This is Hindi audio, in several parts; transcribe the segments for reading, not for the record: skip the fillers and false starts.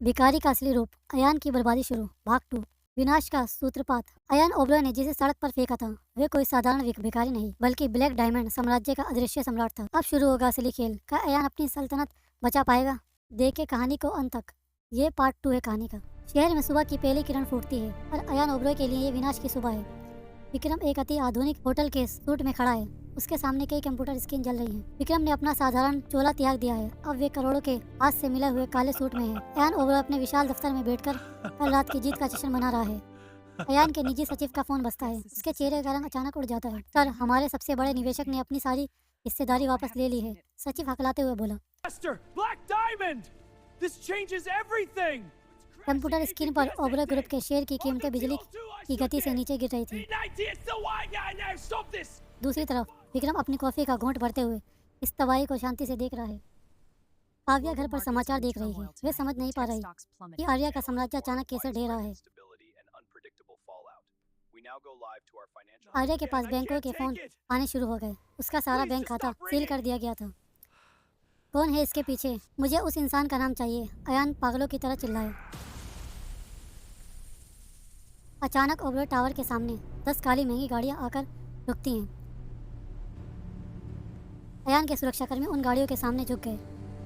भिखारी का असली रूप, अयान की बर्बादी शुरू, भाग 2। विनाश का सूत्रपात। अयान ओबरॉय ने जिसे सड़क पर फेंका था वे कोई साधारण भिखारी नहीं बल्कि ब्लैक डायमंड साम्राज्य का अदृश्य सम्राट था। अब शुरू होगा असली खेल। क्या अयान अपनी सल्तनत बचा पाएगा? देखे कहानी को अंत तक। ये पार्ट 2 है कहानी का। शहर में सुबह की पहली किरण फूटती है और अयान ओबरॉय के लिए ये विनाश की सुबह है। विक्रम एक अति आधुनिक होटल के सूट में खड़ा है। उसके सामने कई कंप्यूटर स्क्रीन जल रही हैं। विक्रम ने अपना साधारण चोला त्याग दिया है। अब वे करोड़ों के हाथ से मिले हुए काले सूट में है। अयान ओबरॉय अपने विशाल दफ्तर में बैठकर कल रात की जीत का जश्न मना रहा है। अयान के निजी सचिव का फोन बजता है। उसके चेहरे का रंग अचानक उड़ जाता है। सर, हमारे सबसे बड़े निवेशक ने अपनी सारी हिस्सेदारी वापस ले ली है, सचिव हकलाते हुए बोला। कंप्यूटर स्क्रीन पर ओबरॉय ग्रुप के शेयर की कीमतें बिजली की गति से नीचे गिर रही थी। दूसरी तरफ विक्रम अपनी कॉफी का घूंट भरते हुए इस तबाही को शांति से देख रहा है। काव्या घर पर समाचार देख रही है। वे समझ नहीं पा रही कि आर्या का साम्राज्य अचानक कैसे ढह रहा है। आर्या के पास बैंकों के फोन आने शुरू हो गए। उसका सारा बैंक खाता सील कर दिया गया था। कौन है इसके पीछे? मुझे उस इंसान का नाम चाहिए, अयान पागलों की तरह चिल्लाया। अचानक ओबरॉय टावर के सामने 10 काली महंगी गाड़ियां आकर रुकती हैं। अयान के सुरक्षाकर्मी उन गाड़ियों के सामने झुक गए।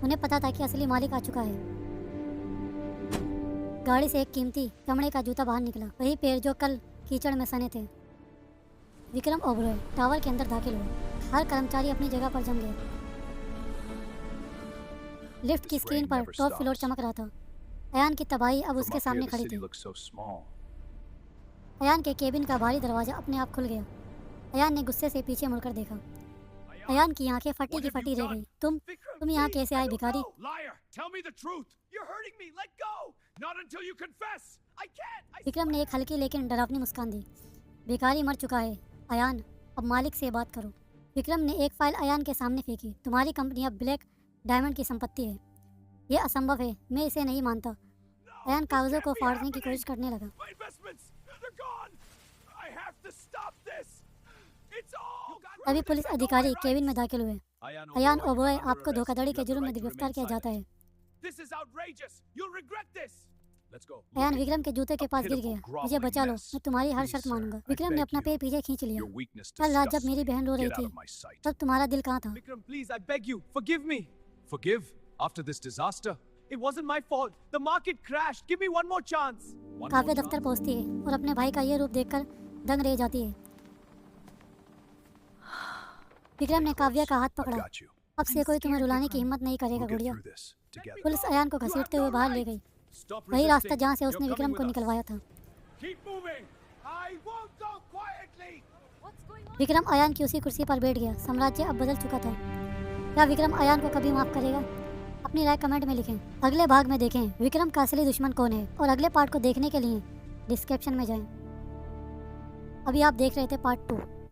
उन्हें पता था कि असली मालिक आ चुका है। गाड़ी से एक कीमती चमड़े का जूता बाहर निकला, वही पैर जो कल कीचड़ में सने थे। विक्रम ओबरॉय टावर के अंदर दाखिल हुआ। हर कर्मचारी अपनी जगह पर जम गए। लिफ्ट की स्क्रीन पर टॉप फ्लोर चमक रहा था। अयान की तबाही अब उसके सामने खड़ी थी। अयान के केबिन का भारी दरवाजा अपने आप खुल गया। अयान ने गुस्से से पीछे मुड़कर देखा। अयान की आंखें फटी की फटी रह गई। तुम यहाँ कैसे आए भिखारी? विक्रम ने एक हल्की लेकिन डरावनी मुस्कान दी। भिखारी मर चुका है अयान, अब मालिक से बात करो। विक्रम ने एक फाइल अयान के सामने फेंकी। तुम्हारी कंपनी अब ब्लैक डायमंड की संपत्ति है। यह असंभव है, मैं इसे नहीं मानता। अयान कागजों को फाड़ने की कोशिश करने लगा। तभी पुलिस अधिकारी केबिन में दाखिल हुए। अयान ओबरॉय, आपको धोखाधड़ी के जुर्म में गिरफ्तार किया जाता है। अयान विक्रम के जूते के पास गिर गया। मुझे बचा लो, मैं तुम्हारी हर शर्त मानूंगा। विक्रम ने अपना पैर पीछे खींच लिया। कल रात जब मेरी बहन रो रही थी तब तुम्हारा दिल कहाँ था? Forgive after this disaster? It wasn't my fault. The market crashed. Give me one more chance. Kavya दफ्तर पहुंचती है और अपने भाई का ये रूप देखकर दंग रह जाती है। विक्रम ने काव्या का हाथ पकड़ा। अब से कोई तुम्हें रुलाने की हिम्मत नहीं करेगा गुड़िया। पुलिस अयान को घसीटते हुए बाहर ले गई। वही रास्ता जहाँ से उसने विक्रम को निकलवाया था। विक्रम अयान की उसी कुर्सी पर बैठ गया। साम्राज्य अब बदल चुका था। क्या विक्रम अयान को कभी माफ करेगा? अपनी राय कमेंट में लिखें। अगले भाग में देखें विक्रम का असली दुश्मन कौन है और अगले पार्ट को देखने के लिए डिस्क्रिप्शन में जाएं। अभी आप देख रहे थे पार्ट 2।